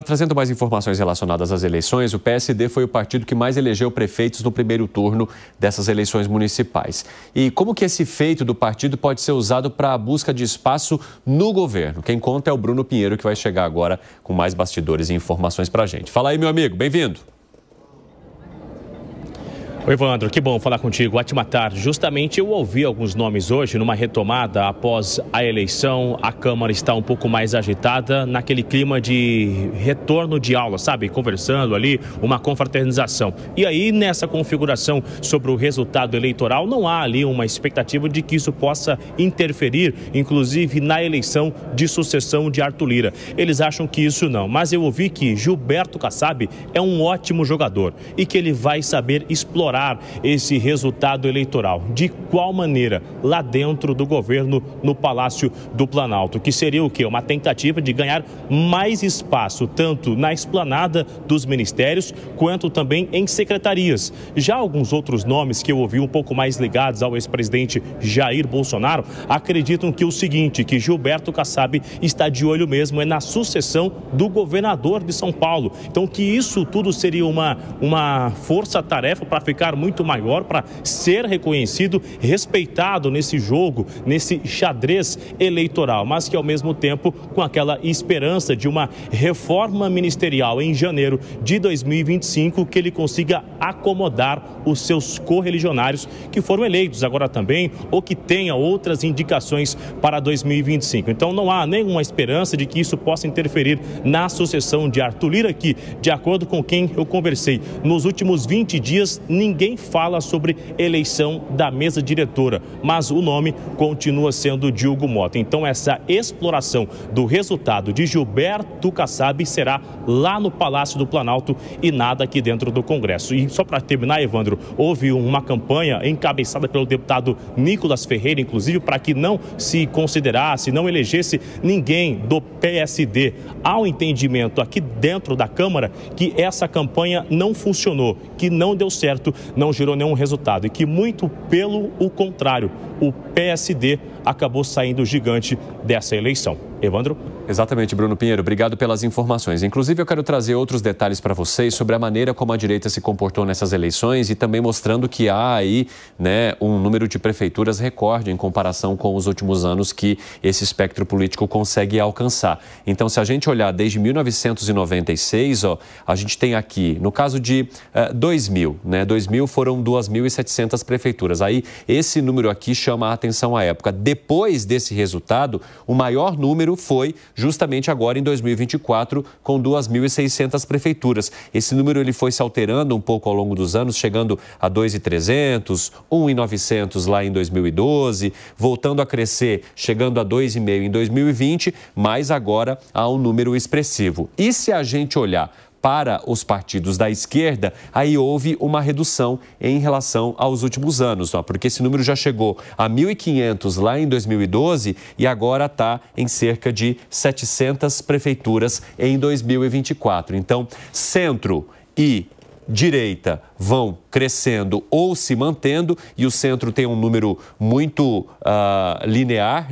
trazendo mais informações relacionadas às eleições, o PSD foi o partido que mais elegeu prefeitos no primeiro turno dessas eleições municipais. E como que esse feito do partido pode ser usado para a busca de espaço no governo? Quem conta é o Bruno Pinheiro, que vai chegar agora com mais bastidores e informações para a gente. Fala aí, meu amigo, bem-vindo. Oi, Evandro, que bom falar contigo. Ótima tarde. Justamente eu ouvi alguns nomes hoje numa retomada após a eleição. A Câmara está um pouco mais agitada, naquele clima de retorno de aula, sabe? Conversando ali, uma confraternização. E aí, nessa configuração sobre o resultado eleitoral, não há ali uma expectativa de que isso possa interferir, inclusive na eleição de sucessão de Arthur Lira. Eles acham que isso não. Mas eu ouvi que Gilberto Kassab é um ótimo jogador e que ele vai saber explorar esse resultado eleitoral. De qual maneira? Lá dentro do governo, no Palácio do Planalto, que seria o quê? Uma tentativa de ganhar mais espaço, tanto na esplanada dos ministérios, quanto também em secretarias. Já alguns outros nomes que eu ouvi um pouco mais ligados ao ex-presidente Jair Bolsonaro, acreditam que o seguinte, que Gilberto Kassab está de olho mesmo na sucessão do governador de São Paulo. Então, que isso tudo seria uma força-tarefa para ficar muito maior, para ser reconhecido, respeitado nesse jogo, nesse xadrez eleitoral, mas que ao mesmo tempo com aquela esperança de uma reforma ministerial em janeiro de 2025, que ele consiga acomodar os seus correligionários que foram eleitos agora também, ou que tenha outras indicações para 2025. Então não há nenhuma esperança de que isso possa interferir na sucessão de Arthur Lira, que, de acordo com quem eu conversei, nos últimos 20 dias, ninguém fala sobre eleição da mesa diretora, mas o nome continua sendo Diogo Mota. Então essa exploração do resultado de Gilberto Kassab será lá no Palácio do Planalto e nada aqui dentro do Congresso. E só para terminar, Evandro, houve uma campanha encabeçada pelo deputado Nicolas Ferreira, inclusive, para que não se considerasse, não elegesse ninguém do PSD. Há um entendimento aqui dentro da Câmara que essa campanha não funcionou, que não deu certo, não gerou nenhum resultado e que, muito pelo contrário, o PSD acabou saindo gigante dessa eleição. Evandro? Exatamente, Bruno Pinheiro. Obrigado pelas informações. Inclusive, eu quero trazer outros detalhes para vocês sobre a maneira como a direita se comportou nessas eleições e também mostrando que há aí, um número de prefeituras recorde em comparação com os últimos anos que esse espectro político consegue alcançar. Então, se a gente olhar desde 1996, a gente tem aqui, no caso de 2000, 2000 foram 2.700 prefeituras. Aí, esse número aqui chama a atenção à época. Depois desse resultado, o maior número foi justamente agora em 2024, com 2.600 prefeituras. Esse número ele foi se alterando um pouco ao longo dos anos, chegando a 2.300, 1.900 lá em 2012, voltando a crescer, chegando a 2,5 em 2020, mas agora há um número expressivo. E se a gente olhar para os partidos da esquerda, aí houve uma redução em relação aos últimos anos, porque esse número já chegou a 1.500 lá em 2012 e agora está em cerca de 700 prefeituras em 2024. Então, centro e direita vão crescendo ou se mantendo e o centro tem um número muito linear,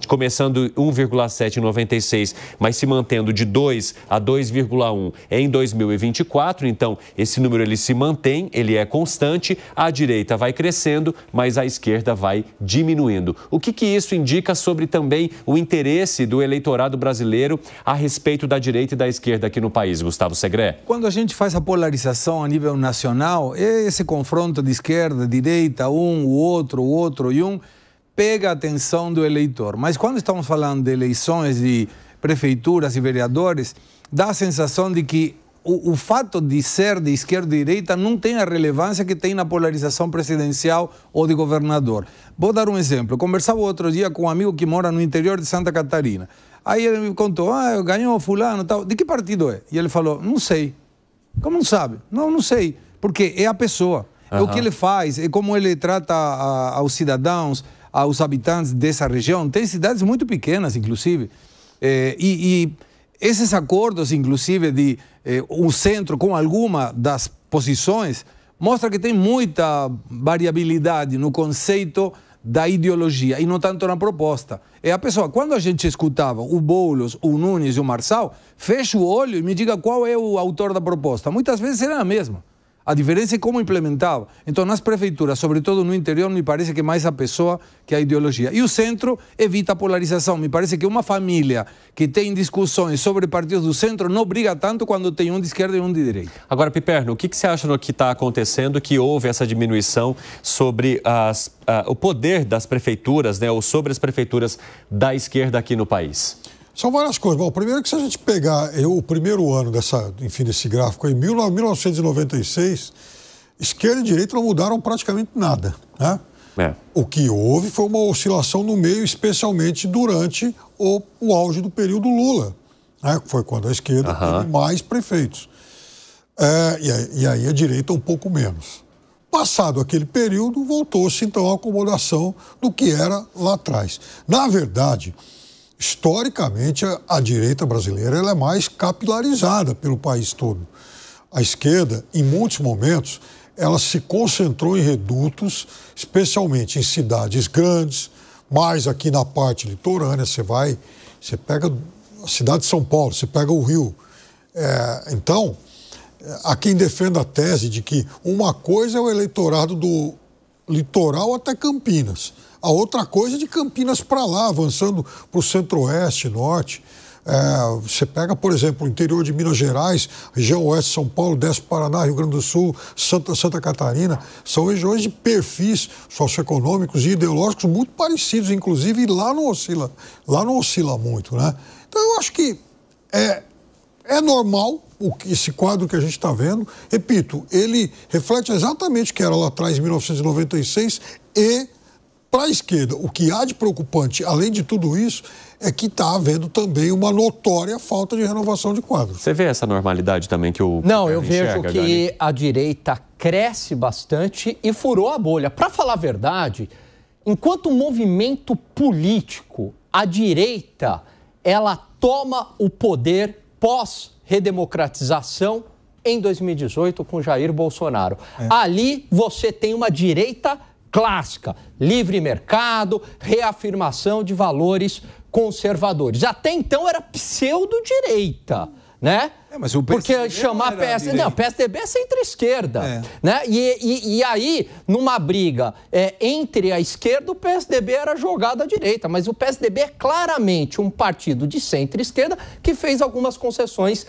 começando 1,7 em 96, mas se mantendo de 2 a 2,1 em 2024. Então, esse número ele se mantém, ele é constante, a direita vai crescendo, mas a esquerda vai diminuindo. O que isso indica sobre também o interesse do eleitorado brasileiro a respeito da direita e da esquerda aqui no país, Gustavo Segré? Quando a gente faz a polarização a nível nacional, esse confronto de esquerda, direita, o outro e um, pega a atenção do eleitor. Mas quando estamos falando de eleições de prefeituras e vereadores, dá a sensação de que o fato de ser de esquerda e direita não tem a relevância que tem na polarização presidencial ou de governador. Vou dar um exemplo. Eu conversava outro dia com um amigo que mora no interior de Santa Catarina. Aí ele me contou, ganhou fulano e tal. De que partido é? E ele falou, não sei. Como não sabe? Não sei. Porque é a pessoa. É o que ele faz, é como ele trata aos cidadãos, aos habitantes dessa região. Tem cidades muito pequenas, inclusive. E esses acordos, inclusive, de um centro com alguma das posições, mostra que tem muita variabilidade no conceito da ideologia e não tanto na proposta. É a pessoa, quando a gente escutava o Boulos, o Nunes e o Marçal, fecha o olho e me diga qual é o autor da proposta. Muitas vezes era a mesma. A diferença é como implementava. Então, nas prefeituras, sobretudo no interior, me parece que é mais a pessoa que a ideologia. E o centro evita a polarização. Me parece que uma família que tem discussões sobre partidos do centro não briga tanto quando tem um de esquerda e um de direita. Agora, Piperno, o que você acha do que está acontecendo, que houve essa diminuição sobre o poder das prefeituras, né, ou sobre as prefeituras da esquerda aqui no país? São várias coisas. Bom, primeiro que se a gente pegar o primeiro ano desse gráfico, em 1996, esquerda e direita não mudaram praticamente nada, né? O que houve foi uma oscilação no meio, especialmente durante o auge do período Lula, né? Foi quando a esquerda teve mais prefeitos. E aí a direita um pouco menos. Passado aquele período, voltou-se então a acomodação do que era lá atrás. Na verdade, historicamente, a direita brasileira ela é mais capilarizada pelo país todo. A esquerda, em muitos momentos, ela se concentrou em redutos, especialmente em cidades grandes, mais aqui na parte litorânea. Você pega a cidade de São Paulo, você pega o Rio. Então, há quem defenda a tese de que uma coisa é o eleitorado do litoral até Campinas. A outra coisa é de Campinas para lá, avançando para o centro-oeste, norte. Você pega, por exemplo, o interior de Minas Gerais, região oeste de São Paulo, desce Paraná, Rio Grande do Sul, Santa Catarina. São regiões de perfis socioeconômicos e ideológicos muito parecidos, inclusive, e lá não oscila muito, né? Então, eu acho que é normal esse quadro que a gente está vendo. Repito, ele reflete exatamente o que era lá atrás, em 1996, e para a esquerda, o que há de preocupante, além de tudo isso, é que está havendo também uma notória falta de renovação de quadros. Você vê essa normalidade também que o... Não, eu vejo que a direita cresce bastante e furou a bolha. Para falar a verdade, enquanto movimento político, a direita, ela toma o poder pós-redemocratização em 2018 com Jair Bolsonaro. Ali você tem uma direita clássica, livre mercado, reafirmação de valores conservadores. Até então era pseudo-direita, né? Mas o porque PSDB chamar PSDB... Não, PSDB é centro-esquerda, né? E aí, numa briga entre a esquerda, o PSDB era jogado à direita, mas o PSDB é claramente um partido de centro-esquerda que fez algumas concessões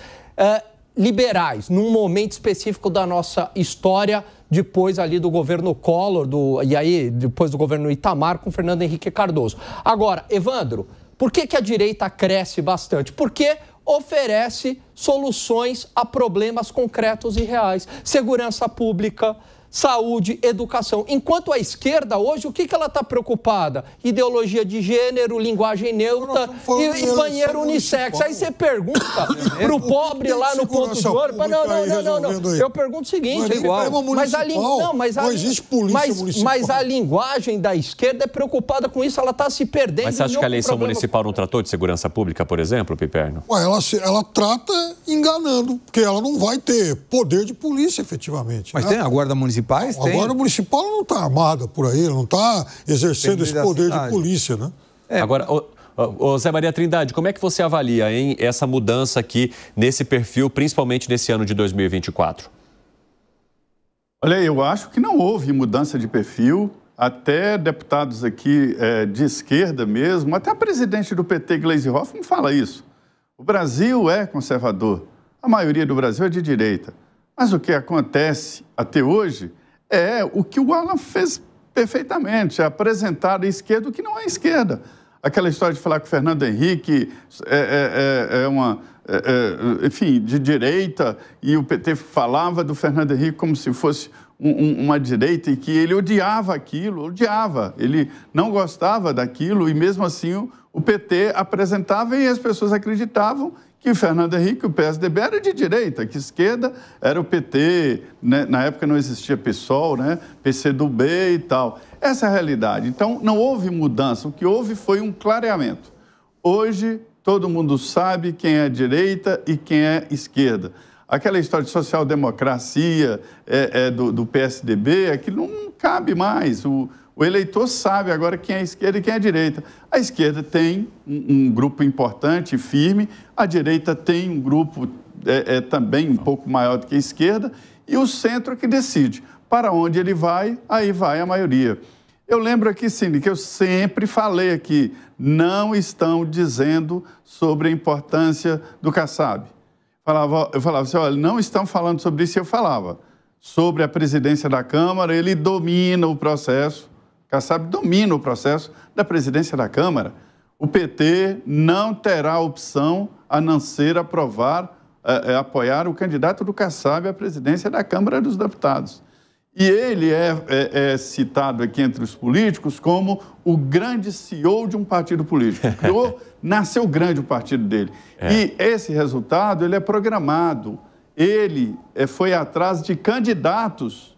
liberais, num momento específico da nossa história, depois ali do governo Collor, e aí depois do governo Itamar com Fernando Henrique Cardoso. Agora, Evandro, por que a direita cresce bastante? Porque oferece soluções a problemas concretos e reais. Segurança pública, saúde, educação. Enquanto a esquerda hoje, o que ela está preocupada? Ideologia de gênero, linguagem neutra e banheiro unissex. Aí você pergunta para o pobre lá no ponto de ouro. Não. Eu pergunto o seguinte, mas a linguagem da esquerda é preocupada com isso, ela está se perdendo. Mas você acha que a eleição municipal não tratou de segurança pública, por exemplo, Piperno? Ela trata enganando, porque ela não vai ter poder de polícia, efetivamente. Mas tem a guarda municipal. A Guarda Municipal não está armada por aí, não está exercendo esse poder de polícia, né? Agora, Zé Maria Trindade, como é que você avalia essa mudança aqui nesse perfil, principalmente nesse ano de 2024? Olha, eu acho que não houve mudança de perfil. Até deputados aqui de esquerda mesmo, até a presidente do PT, Gleisi Hoffmann, fala isso. O Brasil é conservador, a maioria do Brasil é de direita. Mas o que acontece até hoje é o que o Alan fez perfeitamente, apresentar a esquerda o que não é esquerda. Aquela história de falar que o Fernando Henrique enfim, de direita, e o PT falava do Fernando Henrique como se fosse uma direita e que ele odiava aquilo, ele não gostava daquilo e mesmo assim o PT apresentava e as pessoas acreditavam que o Fernando Henrique, o PSDB, era de direita, que esquerda era o PT, né? Na época não existia PSOL, né? PCdoB e tal. Essa é a realidade. Então, não houve mudança, o que houve foi um clareamento. Hoje, todo mundo sabe quem é direita e quem é esquerda. Aquela história de social-democracia do PSDB, aquilo não cabe mais. O eleitor sabe agora quem é a esquerda e quem é a direita. A esquerda tem um grupo importante, firme, a direita tem um grupo também um pouco maior do que a esquerda, e o centro que decide. Para onde ele vai, aí vai a maioria. Eu lembro aqui, Cine, que eu sempre falei aqui, não estão dizendo sobre a importância do Kassab. Eu falava assim, olha, não estão falando sobre isso, e eu falava sobre a presidência da Câmara, ele domina o processo, Kassab domina o processo da presidência da Câmara. O PT não terá opção a não ser apoiar o candidato do Kassab à presidência da Câmara dos Deputados. E ele é citado aqui entre os políticos como o grande CEO de um partido político. Nasceu grande o partido dele. E esse resultado ele é programado. Ele foi atrás de candidatos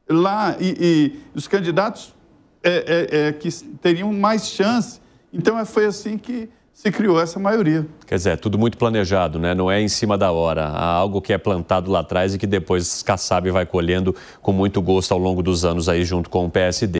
lá e os candidatos que teriam mais chance. Então foi assim que se criou essa maioria. Quer dizer, é tudo muito planejado, né? Não é em cima da hora. Há algo que é plantado lá atrás e que depois Kassab vai colhendo com muito gosto ao longo dos anos aí junto com o PSD.